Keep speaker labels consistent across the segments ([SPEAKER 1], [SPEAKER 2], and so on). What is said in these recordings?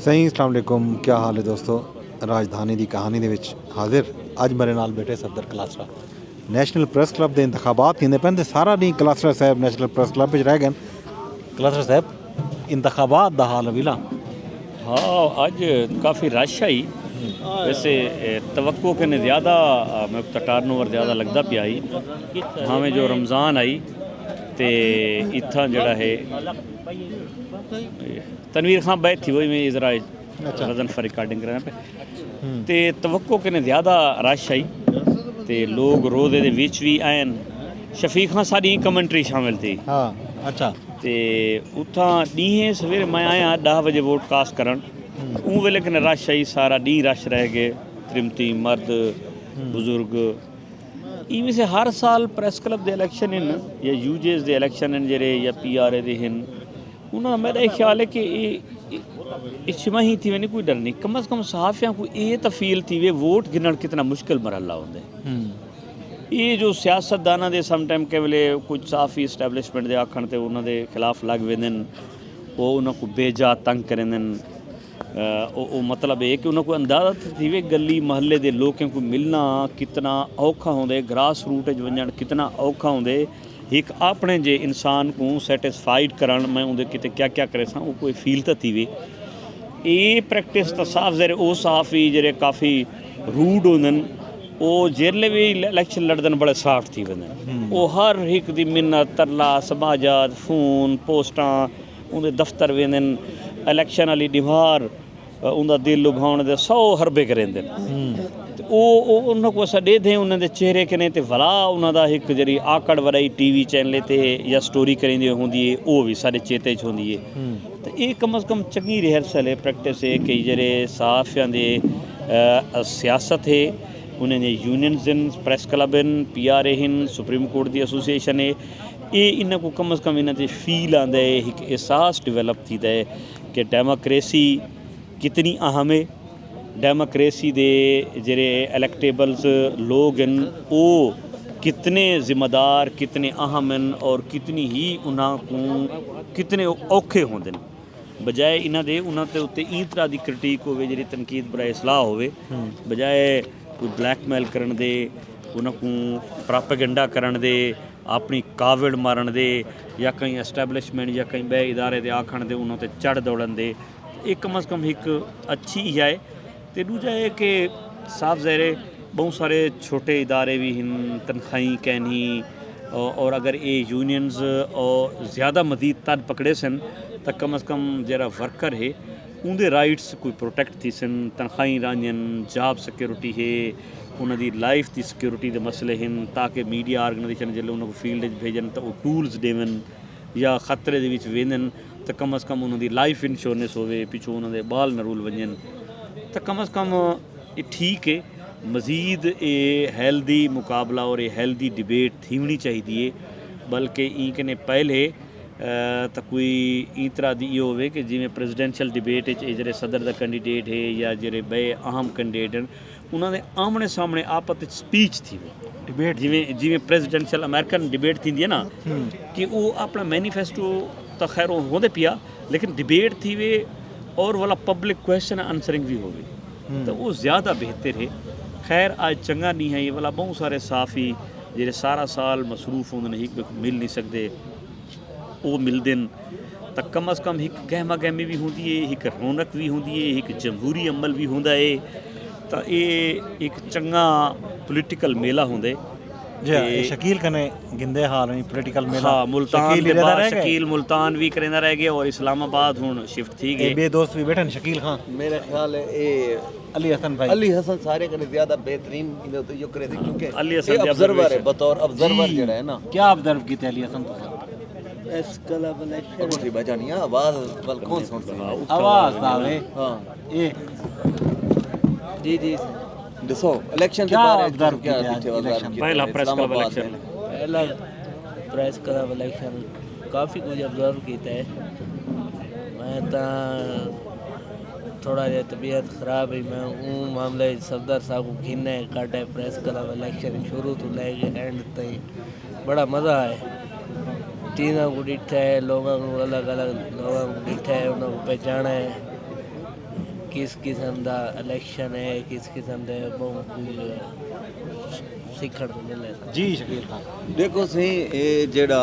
[SPEAKER 1] ਸਹੀ ਅਸਲਾਮ ਅਲੈਕੁਮ, ਕੀ ਹਾਲ ਹੈ ਦੋਸਤੋ। ਰਾਜਧਾਨੀ ਦੀ ਕਹਾਣੀ ਦੇ ਵਿੱਚ ਹਾਜ਼ਰ। ਅੱਜ ਮੇਰੇ ਨਾਲ ਬੈਠੇ ਸਫਦਰ ਕਲਾਸਰਾ। ਨੈਸ਼ਨਲ ਪ੍ਰੈਸ ਕਲੱਬ ਦੇ ਇੰਤਖਾਬਾਤ ਹੁੰਦੇ ਪਏ ਤੇ ਸਾਰਾ ਨਹੀਂ ਕਲਾਸਰਾ ਸਾਹਿਬ ਨੈਸ਼ਨਲ ਪ੍ਰੈਸ ਕਲੱਬ ਵਿੱਚ ਰਹਿ ਗਏ। ਕਲਾਸਰਾ ਸਾਹਿਬ ਇੰਤਖਾਬਾਤ ਦਾ ਹਾਲ ਅਵੀਲਾ।
[SPEAKER 2] हाँ, आज काफ़ी रश आई। वैसे तवक्को के ने ज़्यादा टर्न ओवर ज़्यादा लगता पिया ही भावें जो रमज़ान आई तो इत्थां जड़ा है तनवीर खां बैठ थी वही मैं इजरा रजन फर रिकॉर्डिंग करना पे तो तवक्को के ने ज़्यादा रश आई तो लोग रोज़े दे विच भी आए। शफीक खां सारी कमेंट्री शामिल थी।
[SPEAKER 1] हाँ अच्छा।
[SPEAKER 2] तो उत्थां ॾींहें सवेरे मैं आया 10 बजे वोट कास्ट करन उन वेले कने रश आई सारा डी रश रह गए त्रिमती मर्द बुजुर्ग। इवें से हर साल प्रैस क्लब दे इलैक्शन इन या यूजेस दे इलैक्शन इन जेरे या PRA दे हिन उन्हां मेरा ख्याल है कि इच्छमा ही थी वनी कोई डर नहीं। कम अज़ कम सहाफ़ियां को ये तो फील थी वे वोट गिनण कितना मुश्किल मरहला होंदे। ये जो सियासतदाना दे समटाइम के वेले कुछ साफ़ी इस्टैबलिशमेंट दे आखण ते उन्हां दे खिलाफ लग वेंदे वो उन्हां को बेजा तंग करेंदे। वो मतलब है कि उन्हां को अंदाज़ा थी वे गली महल्ले दे लोगों को मिलना कितना औखा होंदे, ग्रास रूट वंजण कितना औखा होंदे। एक अपने जे इंसान को सैटिस्फाइड करन मैं उनके किते क्या क्या करे सा वो कोई फील तो थी वे। ये प्रैक्टिस तो साफ ज़रे वो साफ़ी जेरे काफ़ी रूड होंदे वो जेरले भी इलैक्शन लड़दन बड़े सॉफ्ट थी वेंदे। वो हर एक दी मिन्नत तरला समाजात फोन पोस्टां उनके दफ्तर वेंदे इलैक्शन वाली दीवार उनका दिल लुभाउण दे 100 हरबे करेंदे। वो उन्होंने को असां ॾेधे उन्होंने चेहरे कने ते भला उन्होंने एक जरी आकड़ वराई TV चैनल ते या स्टोरी करेंदी होंदी है वो भी सारे चेते च होंदी है। तो ये कम अज़ कम चंगी रिहर्सल है प्रैक्टिस है कि जेरे सहाफ़ियां दे सियासत है उन्हें unions press club PRA supreme court की एसोसिएशन है ये इन्हों को कम अज़ कम इन्हें फील आंदा है एक एहसास डिवेलप थीदा है कि डेमोक्रेसी कितनी अहम है। डेमोक्रेसी दे जेरे इलैक्टेबल्स लोग हैं वो कितने जिम्मेदार कितने अहम हैं और कितनी ही उन्हां को कितने औखे होंदे बजाय इन्हां दे उन्हां ते उत्ते ई तरह की क्रिटिक होवे जेरी तनकीद बराए सलाह होवे बजाय कोई ब्लैकमेल करन दे उन्हां को प्रोपेगेंडा करन दे अपनी कावड़ मारन दे या कहीं एस्टैबलिशमेंट या कहीं बे इदारे दे आखण दे उन्हां ते चढ़ दौड़न दे एक कम अज़ कम एक अच्छी ही है। तो दूजा है कि साफ ज़ाहिर बहुत सारे छोटे इदारे भी हैं तनख्वाही कैन ही और अगर ये यूनियंस और ज़्यादा मज़ीद तद पकड़े सन तो कम अज़ कम जरा वर्कर है उनके राइट्स कोई प्रोटेक्ट थी सन तनख्वाही रांझन जॉब सिक्योरिटी है उन्होंने लाइफ की सिक्योरिटी के मसले हैं ताकि मीडिया ऑर्गेनाइजेशन जो उन्होंने फील्ड भेजन तो वो टूल्स देवन या खतरे दे विच वेंदन तो कम अज़ कम उन्होंने लाइफ इंश्योरेंस होवे पिछों उन्होंने बाल न रूल वंजन तो कम अज़ कम ये ठीक है। मज़ीद ये हेल्दी मुकाबला और ये हेल्दी डिबेट थीवनी चाहिए बल्कि ई कने पहले तो कोई ई तरह की ये होवे कि जिमें प्रेजिडेंशियल डिबेट जेरे सदर का कैंडीडेट है या जेरे बे अहम कैंडीडेट हैं उन्होंने आमने सामने आपस में स्पीच थी डिबेट जिमें जिमें प्रेजिडेंशियल अमेरिकन डिबेट थी है ना कि वो अपना मैनीफेस्टो तो खैर होंदे पिया लेकिन डिबेट थी वे और वाला पब्लिक क्वेश्चन आंसरिंग भी हो गई तो वो ज़्यादा बेहतर है। खैर आज चंगा नहीं है ये वाला बहुत सारे साफ़ी जेरे सारा साल मसरूफ़ होंदे एक मिल नहीं सकते वो मिलते तो कम अज़ कम एक गहमा गहमी भी होंदी है एक रौनक भी होंदी है एक जमहूरी अमल भी होंदा है तो ये एक चंगा पोलिटिकल मेला होंदे
[SPEAKER 1] शकील कने गिंदे हाल नहीं पोलिटिकल मेला।
[SPEAKER 2] हाँ मुल्तान के बाद शकील मुल्तान भी करेंदा रह गया और इस्लामाबाद हुण शिफ्ट थी गए
[SPEAKER 1] बे दोस्त भी बैठन शकील खां
[SPEAKER 3] मेरा ख्याल है ये
[SPEAKER 1] अली हसन भाई
[SPEAKER 3] अली हसन सारे कने ज़्यादा बेहतरीन इन्हें तो यो करे थे क्योंकि
[SPEAKER 2] अली हसन
[SPEAKER 3] ऑब्जर्वर है बतौर ऑब्जर्वर जड़ा है ना
[SPEAKER 1] क्या ऑब्जर्व कीते अली हसन तो
[SPEAKER 3] इस क्लब इलेक्शन की बजानी आवाज बल कौन सुनता है
[SPEAKER 1] आवाज आवे
[SPEAKER 3] हां
[SPEAKER 1] ये
[SPEAKER 3] जी दसो इलेक्शन के बारे में क्या पीछे वजह
[SPEAKER 2] पहला प्रेस क्लब इलेक्शन
[SPEAKER 4] पहला प्रेस क्लब इलेक्शन काफ़ी कुछ ऑब्जर्व किया है। मैं तो थोड़ा जिहा तबीयत ख़राब है मैं वो मामले सफदर साहब को खीने कट है प्रेस क्लब इलेक्शन शुरू तो लेके एंड तक बड़ा मज़ा है। तीनों को डिठा है लोगों को अलग अलग लोगों को डिठा है उन्होंने पहचाना है किस किस्म का इलेक्शन है, किस किस्म के बहुत सीखण को मिले।
[SPEAKER 1] ਜੀ ਸ਼ਕੀਲ ਖਾਨ
[SPEAKER 3] देखो सही ये जेड़ा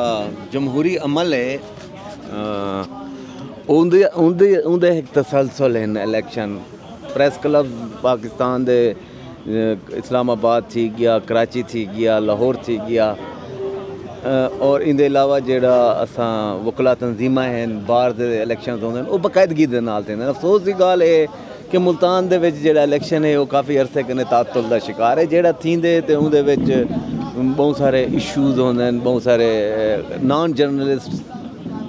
[SPEAKER 3] जमहूरी अमल है उनदे एक तसलसल है इलेक्शन। प्रेस क्लब पाकिस्तान दे इस्लामाबाद थी गया, कराची थी गया, लाहौर थी गया, और इन अलावा जेड़ा असां वकला तंजीमां हैं बाहर दे इलेक्शन होंदे वो बाकायदगी दे नाल थींदे। अफसोस की गाल है कि मुल्तान दे विच जेड़ा इलेक्शन है वो काफ़ी अरसे कन्नै तातुल दा शिकार है। जेड़ा थींदे ते उहदे विच बहुत सारे इशूज़ होंदे, बहुत सारे नॉन जर्नलिस्ट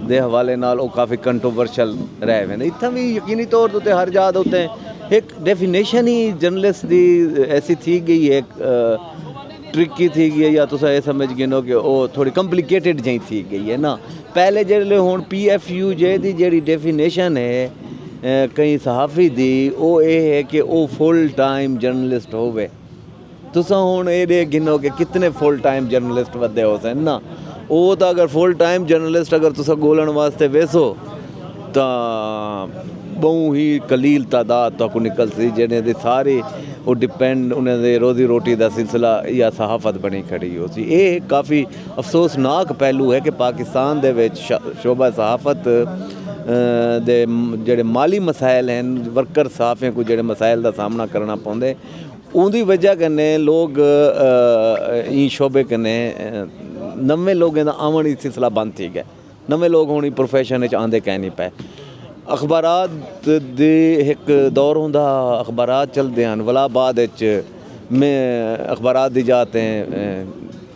[SPEAKER 3] दे हवाले नाल वो काफ़ी कंट्रोवर्शल रह वेंदे। इत्थां भी यकीनी तौर ते हर जगह दे उत्ते एक डेफिनेशन ही जर्नलिस्ट दी ऐसी थी गई है, ट्रिकी थी गई है, या तुस ये समझ गिनो कि वो थोड़ी कॉम्प्लिकेटेड जी थी गई है ना। पहले जेल्ले हुण PFU जे दी जेड़ी डेफिनेशन है कई सहाफ़ी दी वो ये है कि वो फुल टाइम जर्नलिस्ट होवे। तुसां हुण ये गिनो कि कितने फुल टाइम जर्नलिस्ट वधे हो सन ना। वो तो अगर फुल टाइम जर्नलिस्ट अगर तुसां गोलण वास्ते वेसो तो बहुत ही कलील तादाद तो निकलती जिन्हें दी सारी वो डिपेंड उन्हें दे रोज़ी रोटी का सिलसिला या सहाफत बनी खड़ी हो सी। ये काफ़ी अफसोसनाक पहलू है कि पाकिस्तान दे विच शोबा सहाफत दे जेड़े माली मसाइल हैं, वर्कर सहाफ़ियों को जेड़े मसाइल का सामना करना पौंदे, उनकी वजह कन्नै लोग ई शोबे कन्नै नवे लोगों का आवन ही सिलसिला बंद थी गया। नवे लोग हुण प्रोफैशन आंदे कह नहीं पाए। अखबारात दे एक दौर होंदा, अखबारात चलते हैं वलाबाद में अखबारात दी जाते हैं,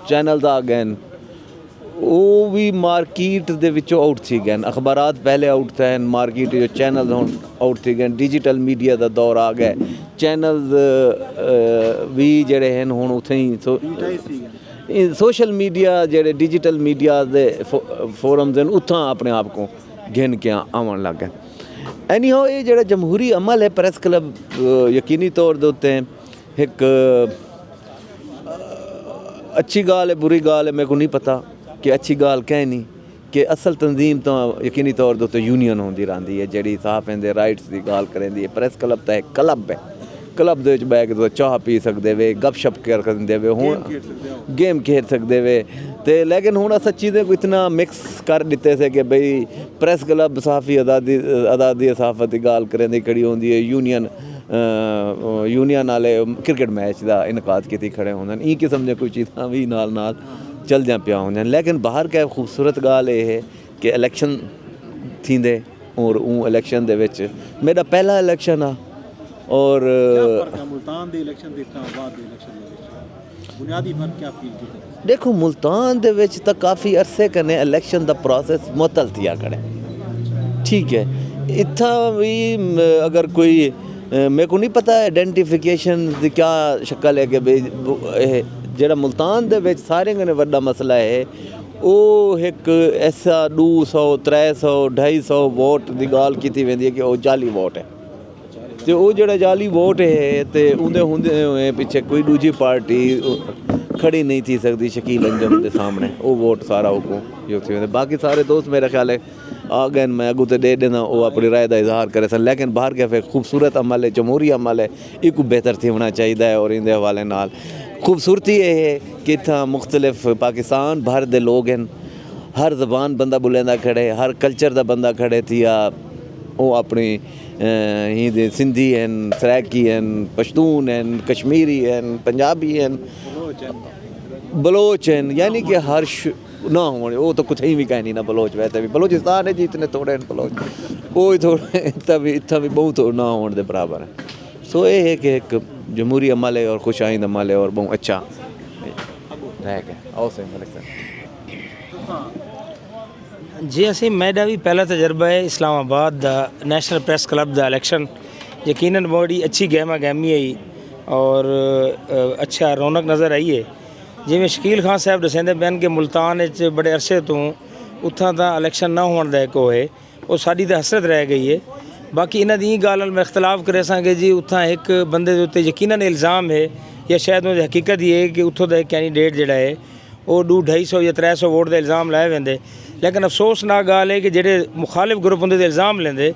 [SPEAKER 3] चैनल्स आ गए, वो भी मार्केट दे विचों आउट थी गए। अखबारात पहले आउट थे, मार्केट जो चैनल आउट थी गए। डिजिटल मीडिया का दौर आ गया, चैनल्स भी जेड़े हैं हुण उत्थे ही सोशल मीडिया जेड़े डिजिटल मीडिया दे फोरम्स हैं उत्थां अपने आप को घिन के आवन लग गए। एनी हो ये जेड़ा जमहूरी अमल है प्रेस क्लब यकीनी तौर दे उत्ते एक अच्छी गाल है बुरी गाल है मेरे को नहीं पता कि अच्छी गाल कह नहीं कि असल तंजीम तो यकीनी तौर दे उत्ते यूनियन होंदी रहिंदी है जेड़ी सहाफ़ियां दे राइट्स की गाल करेंदी है। प्रेस क्लब तो एक क्लब है, क्लब दे विच बैठ के तुस चाह पी सकदे वे, गपशप कर सकदे वे, हुण गेम खेल सकदे वे ते। लेकिन हुण अस चीज़ें को इतना मिक्स कर दिते से कि भाई प्रेस क्लब सहाफ़ी आज़ादी सहाफ़त की गाल करेंदी खड़ी होंदी है, यूनियन वाले क्रिकेट मैच का इनकाद की खड़े होंदे, ई किस्म दी कोई चीज़ां भी नाल चलदियां पिया होंदियां। लेकिन बाहर क्या खूबसूरत गाल ये है कि इलेक्शन थींदे और इलेक्शन दे विच मेरा पहला इलेक्शन आ और
[SPEAKER 1] मुल्तान दे election they Islamabad they election they विच बुनियादी फर्क क्या फील कीता?
[SPEAKER 3] देखो मुल्तान दे विच तो काफ़ी अरसे कन्नै इलेक्शन दा प्रोसेस मुअत्तल थिया खड़े, ठीक है। इत्थां भी अगर कोई मेरे को नहीं पता आइडेंटिफिकेशन की क्या शक्ल है कि भाई जेड़ा मुल्तान दे विच सारे कन्नै वड्डा मसला है वो एक ऐसा 200 300 250 वोट की गाल की वेंदी है कि वो जाली वोट है। तो वो जो जाली वोट है तो उन्हें होंदे हुए पिछे कोई दूजी पार्टी खड़ी नहीं थी सकती शकील अंजम के सामने, वो वोट सारा वो बाकी सारे दोस्त मेरा ख्याल है आ गए। मैं अगू तो दे देना वो अपनी राय का इजहार करे सन। लेकिन बाहर क्या फिर खूबसूरत अमल है, जमहूरी अमल है, एक बेहतर थी होना चाहिए। और इन हवाले नाल खूबसूरती ये है कि इतना मुख्तलिफ पाकिस्तान भर दे लोग हैं, हर जबान बंदा बुलेंदा खड़े, हर कल्चर का बंदा खड़े थी, वो अपनी ही सिंधी हैं, सराइकी हैं, पश्तून हैं, कश्मीरी हैं, पंजाबी हैं, बलोच हैं, यानी कि हर ना होने वो तो कुछ ही भी कह नहीं ना। बलोच वैसे भी बलोचिस्तान है जी, इतने थोड़े हैं बलोच, वो ही थोड़े इतना भी बहुत ना होने के बराबर है। सो ये है कि एक जमहूरी अमल है और खुश आइंद अमल है और बहुत अच्छा रह गया। आओ सही मलिक साहब
[SPEAKER 5] जी असी मेरा भी पहला तजर्बा है इस्लामाबाद दा नेशनल प्रेस क्लब दा इलेक्शन। यकीनन बड़ी अच्छी गहमा गहमी आई और अच्छा रौनक नज़र आई है। जिमें शकील खान साहब दसेंदे बैन के मुल्तान बड़े अरसे तो उत्थां दा इलेक्शन ना होने का एक है वो साड़ी तो हसरत रह गई है। बाकी इन्हां दी गल में इख्तलाफ करे कि जी उत्थां एक बंदे दे उत्ते यकीनन इल्ज़ाम है या शायद उन्हें हकीकत ही है कि उत्थों का एक कैंडीडेट जिहड़ा है वो 250 या 300 वोट का इल्ज़ाम लाए वेंदे। लेकिन अफसोसनाक गल है कि जेडे मुखालिफ ग्रुप उन्हें इल्ज़ाम लेंदे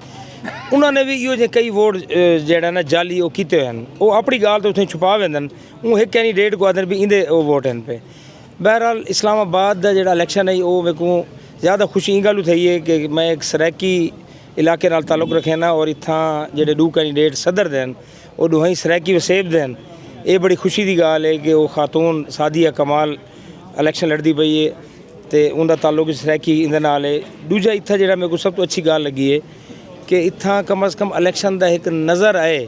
[SPEAKER 5] उन्होंने भी इहो जे कई वोट ਜਿਹੜਾ ਨਾ ਜਾਲੀ ਉਹ ਕੀਤੇ ਹੋਏ ਹਨ ਉਹ ਆਪਣੀ ਗੱਲ ਤੋਂ ਉੱਥੇ ਛੁਪਾ ਵੰਦੇ ਹਨ ਉਹ ਇੱਕ ਕੈਂਡੀਡੇਟ ਕੋ ਆਦਨ ਵੀ ਇਹਦੇ ਉਹ ਵੋਟ ਹਨ पे बहरहाल इस्लामाबाद ਦਾ ਜਿਹੜਾ ਇਲੈਕਸ਼ਨ ਹੈ ਉਹ ਮੇਰੇ को ज़्यादा खुशी गल थी है कि मैं एक सरैकी इलाके नाल ताल्लुक रखे ना और इत्थां जेडे दो कैंडिडेट सदर देन वो दोहें सरैकी वसेब देन ये बड़ी खुशी की गाल है कि वो खातून सादिया कमाल इलैक्शन लड़ती पई है तो उनका ताल्लुक सरैकी इंदे नाल है दूजा इत्थां जेड़ा मेरे को सब तो अच्छी गाल लगी है कि इत्थां कम अज़ कम इलैक्शन का एक नज़र आए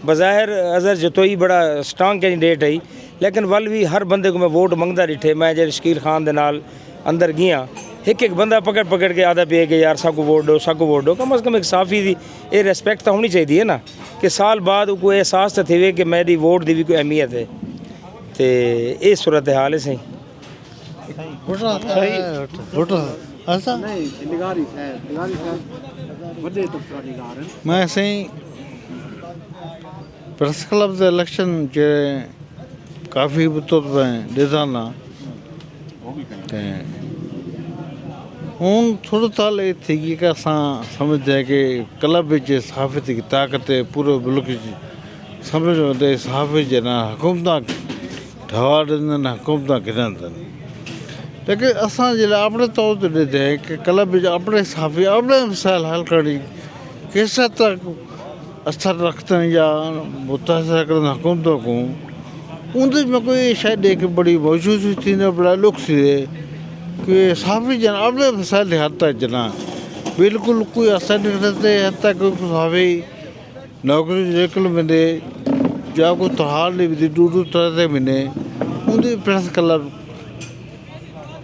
[SPEAKER 5] बज़ाहिर अज़र जतोई बड़ा स्ट्रांग कैंडिडेट है लेकिन वल भी हर बंदे को मैं वोट मंगता डिठे मैं जे शकील खान दे नाल अंदर गया एक बंदा पकड़ के आदा पे कि यार साकू वोट दो कम अज़ कम एक साफ़ी की ये रिस्पैक्ट तो होनी चाहिए है ना कि साल बाद कोई एहसास तो थे कि मेरी वोट की भी कोई अहमियत है तो ये सूरत हाल है सही
[SPEAKER 6] मैं सही प्रेस क्लब के इलेक्शन के काफ़ी बुतों ॾिसां ना हूँ थोड़ा साल ये थी कि असां समझते हैं कि क्लब जे सहाफ़ती की ताक़त पूरे मुल्क जी समझो ते सहाफ़ी जे ना हुकूमत ठवा ॾिननि हुकूमत गिरनि लेकिन असां जे लाइ अपने तौर ते ॾिठे हैं कि क्लब जे अपने सहाफ़ी अपने मसाइल हल करणी किस हद तक असर रखते हैं या मुतासर करनि हुकूमतों को उनमें में कोई शायद एक बड़ी मौजूद थी न बड़ा लुक थी कि सहाफ़ी जन अपने मसाइल हद तक जना बिल्कुल कोई असर नहीं करते हद तक कोई सहाफ़ी नौकरी निकल मिले या कोई त्योहार नहीं मिलती दूर तरह से मिले उनकी प्रेस क्लब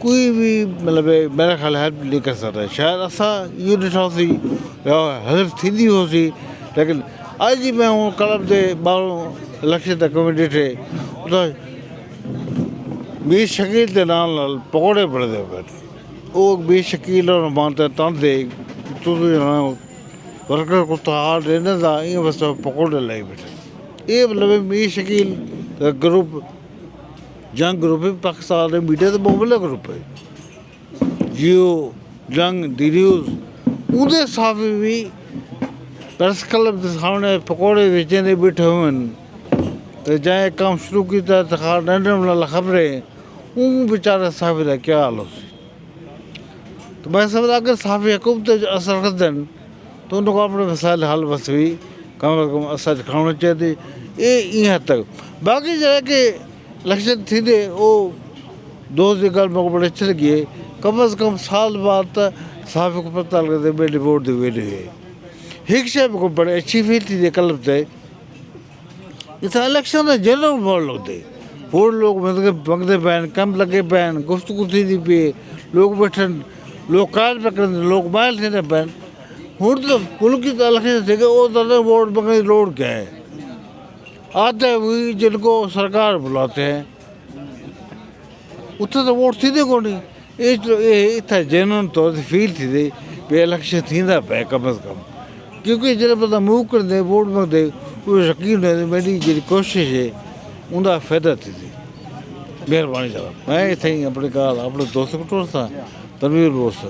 [SPEAKER 6] कोई भी मतलब मेरा ख्याल हेल्प नहीं कर सकता शायद असा इहो ॾिठोसीं या हेल्प थींदी हुअसीं लेकिन अॼु जी मैं हूँ क्लब के 12 लक्ष तक में ॾिठे ॿी शकील के नाल पकौड़े पड़ते पे वो ॿी शकील और मानते तंदे वर्कर को त्योहार देने था ईअं बस पकौड़े लाई बैठे ये मतलब ॿी शकील ग्रुप जंग ग्रुप है पाकिस्तान में मीडिया तो मोबाइल ग्रुप है जियो जंग डी न्यूज़ उनके साफ़ी भी प्रेस क्लब के सामने पकौड़े बेचने बैठे हुए तो जैसे काम शुरू किया तो नंढे खबरें उन बेचारे साफ़ी का क्या हाल हो तो मैं समझ अगर साफ़ी हुकूमत असर करते तो उनको अपने मसाइल हल बस भी कम अज़ कम असर दिखाना चाहिए ये ईअं हद तक बाक़ी जो है कि इलेक्शन थींदे वो दो जी गल मेरे को बड़ी अच्छी लगी है कम अज़ कम साल बाद साफ़ी को पता लगता है मेरी वोट दी वेल्यू है एक शे को बड़ी अच्छी फील थी क्लब से इतना इलेक्शन है जनरल माहौल होते वोट लोग मंगते पैन कम लगे पैन गुफ्तगू थी पी लोग बैठन लोग कायल पे कर लोग मायल थे पैन हूँ तो मुल्क की इलेक्शन थे वो तो वोट मंगने की लोड़ क्या है आते वही जिनको सरकार बुलाते हैं उतना तो वोट थी को नहीं ये इतना जेन्युइन तौर से फील थी भी इलेक्शन थींदा पे कम अज़ कम क्योंकि जब बंदा मूव करते वोट मंगते वो यकीन है मेरी जी कोशिश है उनका फायदा थी मेहरबानी साहब मैं इतने ही अपने गाल अपने दोस्त को टोर था तनवीर बोस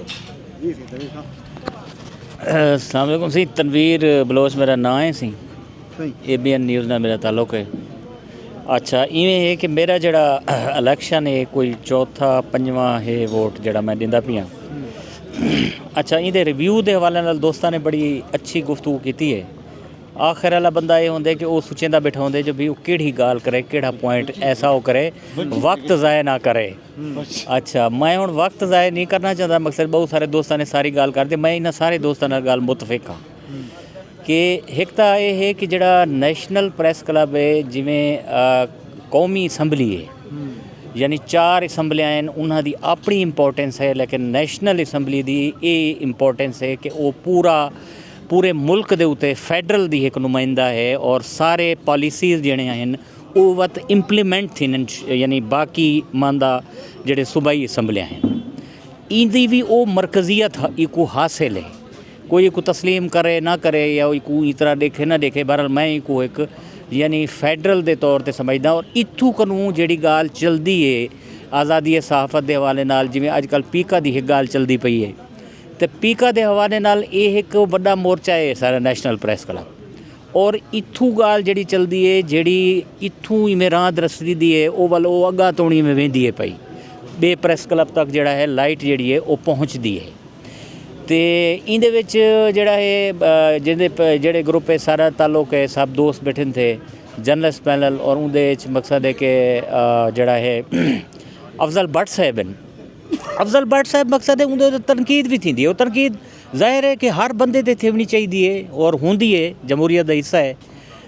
[SPEAKER 2] अस्सलाम वालेकुम सी तनवीर बलोच मेरा नाम है सी ABN न्यूज़ नाल मेरा ताल्लुक है अच्छा इवें है कि मेरा जड़ा इलेक्शन है कोई चौथा पंजवां है वोट जड़ा मैं दिंदा पिया अच्छा इहदे रिव्यू के हवाले नाल दोस्तां ने बड़ी अच्छी गुफ्तगू की है आखिर वाला बंदा ये होंगे कि वो सोचेंदा बैठा होंगे जो भी वो केड़ी गाल करे केड़ा पॉइंट ऐसा वो करे वक्त ज़ाया ना करे अच्छा मैं हुण वक्त ज़ाया नहीं करना चाहता मकसद बहुत सारे दोस्तों ने सारी गाल कर दी मैं इन्हां सारे दोस्तों नाल गाल मुतफिक हाँ कि एक तो ये है कि जड़ा नैशनल प्रेस क्लब है जिमें कौमी असैंबली है यानी 4 असैंबलियां हैं उन्हां दी अपनी इंपॉर्टेंस है लेकिन नैशनल असैंबली दी ये इंपॉर्टेंस है कि वो पूरे मुल्क दे उत्ते फैडरल दी एक नुमाइंदा है और सारे पॉलिसीज़ जिहड़े हैं वो वत इंप्लीमेंट थिन यानी बाकी मांदा जिहड़े सूबाई असैंबलियां हैं इंदी भी वो मरकज़ियत इको हासिल है कोई को तस्लीम करे ना करे या को इतना देखे ना देखे बहरहाल मैं को एक यानी फैडरल के तौर पर समझदा और इत्थू कनू जी गाल चलती है आज़ादी सहाफत के हवाले नाल जिवें अजकल पीका की एक गाल चलती पई है
[SPEAKER 7] ਤੇ ਪੀਕਾ ਦੇ ਹਵਾਲੇ ਨਾਲ ਇਹ ਇੱਕ ਵੱਡਾ ਮੋਰਚਾ ਹੈ ਸਾਰਾ ਨੈਸ਼ਨਲ ਪ੍ਰੈਸ ਕਲੱਬ। ਔਰ ਇੱਥੋਂ ਗੱਲ ਜਿਹੜੀ ਚਲਦੀ ਹੈ, ਜਿਹੜੀ ਇੱਥੋਂ ਇਮਰਾਨ ਰਸਦੀ ਦੀ ਹੈ ਉਹ ਵੱਲ ਉਹ ਅੱਗਾ ਤੋਣੀ में वेंदी है पई बे ਪ੍ਰੈਸ ਕਲੱਬ ਤੱਕ ਜਿਹੜਾ ਹੈ ਲਾਈਟ ਜਿਹੜੀ ਹੈ ਉਹ ਪਹੁੰਚਦੀ ਹੈ। ਤੇ ਇਹਦੇ ਵਿੱਚ ਜਿਹੜਾ ਹੈ ਜਿਹੜੇ ਗਰੁੱਪ ਹੈ ਸਾਰਾ ਤਾਲੁਕ ਹੈ ਸਭ ਦੋਸਤ ਬੈਠੇ थे जर्नलिस्ट पैनल और उनके मकसद है कि जड़ा है अफजल भट्ट साहब अफजल भट्ट साहब मकसद है उनके तनकीद भी थी है। तनकीद ज़ाहिर है कि हर बंदे ते थेवनी चाहिए और होंदी है, जमहूरियत का हिस्सा है।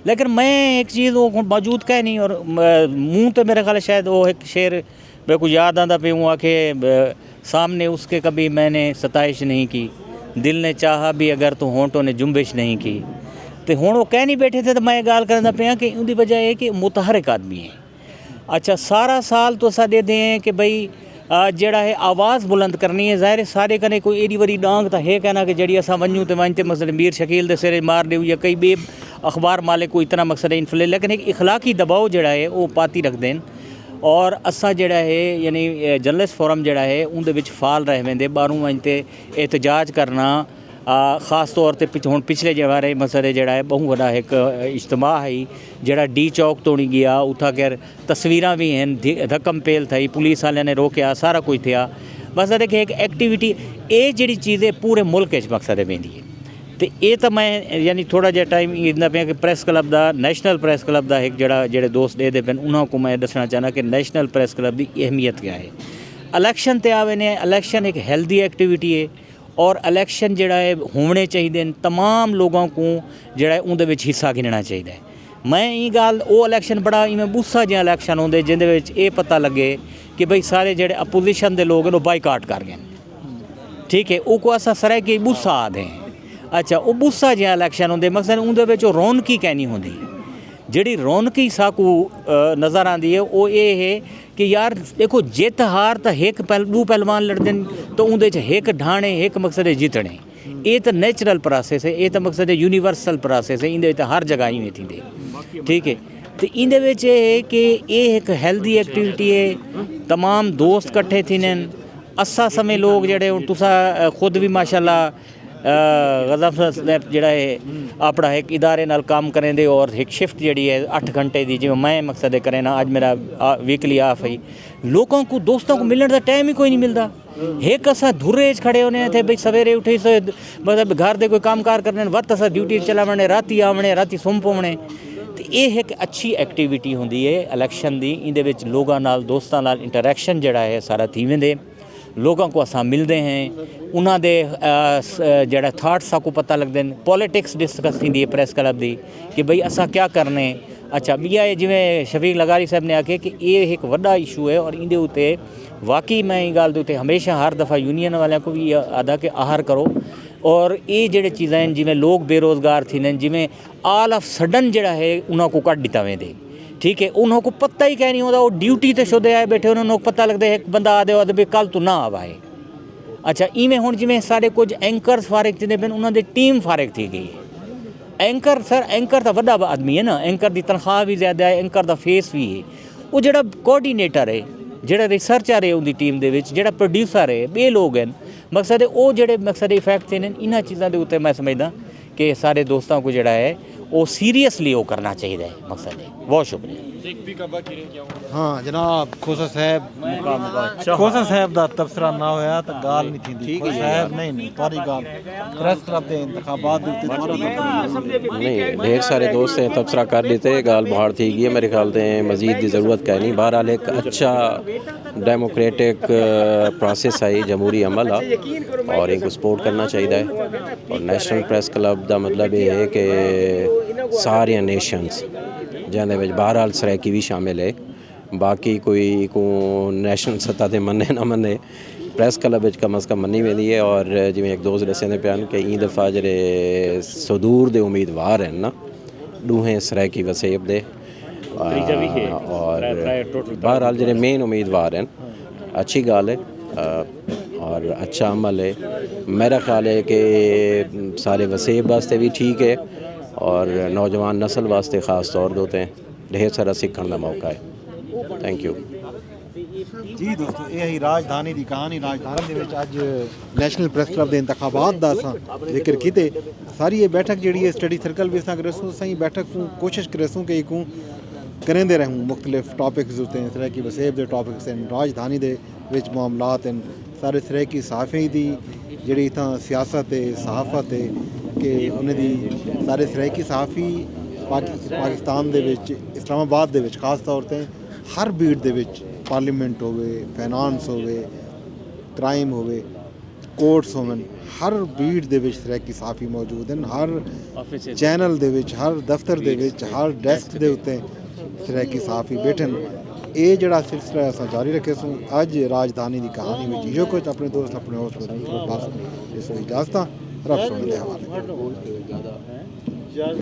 [SPEAKER 7] लेकिन मैं एक चीज़ वो मौजूद कह नहीं और मुँह तो मेरे ख्याल शायद वो एक शेर मेरे को याद आता पे हूँ आके सामने उसके कभी मैंने सताइश नहीं की, दिल ने चाहा भी अगर तो होंठों ने जुम्बिश नहीं की। तो हुण वो कह नहीं बैठे थे तो मैं गाल करना पिया कि उनकी वजह है कि मुतहरिक आदमी है। अच्छा सारा साल तो असा दे दें कि भाई जड़ा है आवाज़ बुलंद करनी है। ज़ाहिर सारे कने कोई एडी वरी डांग तो है कहना कि जड़ी असा वनूँ तो वनते मसलन मीर शकील दे सिरे मार दें या कई बे अखबार मालिक को इतना मकसद है इन्फ्ले, लेकिन एक इखलाकी दबाव जड़ा है वो पाती रख दें। और असा जड़ा है यानी जर्नलिस्ट फोरम जड़ा है उनके विच फाल रह वेंदे बाहरों वनते एहतजाज करना खास तौर पर हुण पिछले जवारे मसले जड़ा है बहुत बड़ा एक इज्तमा है जड़ा डी चौक तोड़ी गया उथा कर तस्वीरां भी हैं धक्कम पेल थी पुलिस वाले ने रोकया सारा कुछ थिया। मकसद है कि एक एक्टिविटी ये जी चीज़ें पूरे मुल्क मकसद वेंदी है। तो ये तो मैं यानी थोड़ा जहा टाइम इतना पे कि प्रेस क्लब का नैशनल प्रेस क्लब का एक जड़ा जेडे दोस्त दे पे उन्होंने मैं दसना चाहना कि नैशनल प्रेस क्लब की अहमियत क्या है। इलेक्शन ते आवे ने, इलेक्शन एक हेल्दी एक्टिविटी है और इलेक्शन जड़ा है होने चाहिए तमाम लोगों को जड़ा है उनके विच हिस्सा गिनना चाहिए। मैं ये गल वो इलेक्शन बड़ा इवें बूसा जिहा इलेक्शन होंदे जिंदे विच ये पता लगे कि भाई सारे जड़े अपोजिशन के लोग वो बाईकाट कर गए, ठीक है, वो को असा सराय के बूसा आदे हैं। अच्छा वो बूसा जिहा इलेक्शन होंदे मकसद उनके विच रौनकी कहनी होंदी, जिहड़ी रौनकी साकू नज़र आती है वो ये है कि यार देखो जित हार तो एक दो पहलवान लड़ते हैं तो उनके एक ढाणे एक मकसद है जितने। ये तो नेचुरल प्रोसेस है, ये तो मकसद है यूनिवर्सल प्रोसेस है, इंदे हर जगह ही थी, ठीक है। तो इंदे विच ये है कि ये एक हेल्दी एक्टिविटी है, तमाम दोस्त कट्ठे थी ने असा समय लोग जड़े तुसा खुद भी माशाल्लाह गज़फ जड़ा है अपना एक इदारे नाल काम करें दे और एक शिफ्ट जड़ी है 8 घंटे दी जिवें मैं मकसद है करें ना आज मेरा वीकली ऑफ है। लोगों को दोस्तों को मिलने का टाइम ही कोई नहीं मिलता। एक असा धुरे खड़े होने थे भाई सवेरे उठे से मतलब घर दे कोई काम कार करने वक्त असा ड्यूटी चलावने राती आवने राती सुम पवने। तो ये एक अच्छी एक्टिविटी होंदी है इलेक्शन दी, इंदे विच लोगों नाल दोस्तां नाल इंटरैक्शन जड़ा है सारा थी वेंदे, लोगों को असा मिलते हैं उन्होंने जड़ा थाट्स को पता लगते हैं, पॉलिटिक्स डिस्कस थी प्रेस क्लब की कि भाई असा क्या करने। अच्छा बिया जिमें शफीक लगारी साहब ने आखे कि ये एक वड्डा इशू है और इंदे उत्ते वाकई मैं ये गल दे हमेशा हर दफ़ा यूनियन वालों को भी आदा कि आहर करो और ये जड़े चीज़ां जिमें लोग बेरोज़गार थी जिमें ऑल ऑफ सडन जड़ा है उन्होंने को कट दिता वेंदे, ठीक है, उन्होंने को पता ही कह नहीं होता वो ड्यूटी तो शुदे आए बैठे उन्होंने पता लगता है एक बंदा आदे भी कल तो ना आवाए। अच्छा इवें हुण जिवें सारे कुछ एंकर्स फारिग थी पे उन्होंने टीम फारिग थी गई है। एंकर सर एंकर तो वड्डा आदमी है ना, एंकर की तनख्वाह भी ज़्यादा है, एंकर का फेस भी है, वो जड़ा कोआर्डीनेटर है जड़ा रिसर्चर है उनकी टीम के जड़ा प्रोड्यूसर है बे लोग हैं मकसद है वो जड़े मकसद इफेक्ट थे इन्हां चीज़ों के उत्ते मैं समझदा कि सारे दोस्तों को जड़ा है वो सीरियसली वो करना चाहिए मकसद है। बहुत शुक्रिया।
[SPEAKER 1] हाँ जनाब खोसा साहब का तबसरा ना होया तो गाल नहीं थी साहब नहीं थोड़ी गाल प्रेस क्लब के इंतखाबात
[SPEAKER 8] नहीं ढेर सारे दोस्त हैं तबसरा कर लेते गाल बाहर थी गई मेरे ख्याल से मज़ीद की ज़रूरत का नहीं। बहरहाल एक अच्छा डेमोक्रेटिक प्रोसेस है जमहूरी अमल है और इनको सपोर्ट करना चाहिए। और नेशनल प्रेस क्लब का मतलब ये है कि सारिया नेशनस जिन्हें बहरहाल सराइकी भी शामिल है, बाकी कोई को नेशनल सतह से मने ना मने प्रेस क्लब कम अज़ कम मनी वेंदी है। और जिवें एक दोस्त दस्सदे पिया कि ई दफ़ा जेह्ड़े सदूर दे उम्मीदवार हैं ना दूहें सराइकी वसेब दे और बहरहाल जेह्ड़े मेन उम्मीदवार हैं अच्छी गल है और अच्छा अमल है। मेरा ख्याल है कि सारे वसेब वास्ते भी ठीक है और नौजवान नस्ल वास्ते ख़ास तौर होते हैं ढेर सारा सीखने का मौका है। Thank you.
[SPEAKER 1] ਜੀ ਦੋਸਤੋ ਇਹ ਹੀ ਰਾਜਧਾਨੀ ਦੀ ਕਹਾਣੀ। ਰਾਜਧਾਨੀ ਦੇ ਵਿੱਚ ਅੱਜ ਨੈਸ਼ਨਲ ਪ੍ਰੈਸ ਕਲੱਬ ਦੇ ਇੰਤਖਾਬਾਤ ਦਾ ਅਸਾਂ ਜ਼ਿਕਰ ਕੀਤੇ। ਸਾਰੀ ਇਹ बैठक जी है स्टडी सर्कल भी असां करेसूं सही बैठक को कोशिश करेसूं कि इकूं करेंदे रहूं मुख्तलिफ टॉपिक्स उत्ते इस तरह की वसेब दे टॉपिक्स हैं राजधानी दे विच मामलात हैं सारे तरह की सहाफ़ी दी जिहड़ी इत्थां सियासत है सहाफत है कि उन्हें दी सारे तरह की सहाफ़ी पाकिस्तान दे विच इस्लामाबाद दे विच खास तौर ते हर बीट दे विच पार्लीमेंट होवे फाइनांस होवे क्राइम होवे कोर्ट्स होवन हर बीट दे विच तरह की सहाफ़ी मौजूद हैं हर चैनल दे विच हर दफ्तर दे विच हर डेस्क दे उत्ते तरह की सहाफ़ी बैठन। ये जड़ा सिलसिला असां जारी रखे सूं अज राजधानी की कहानी में इहो कुछ अपने दोस्त अपने होस्ट बस इस इजाज़त रब सुनने दे हवाले।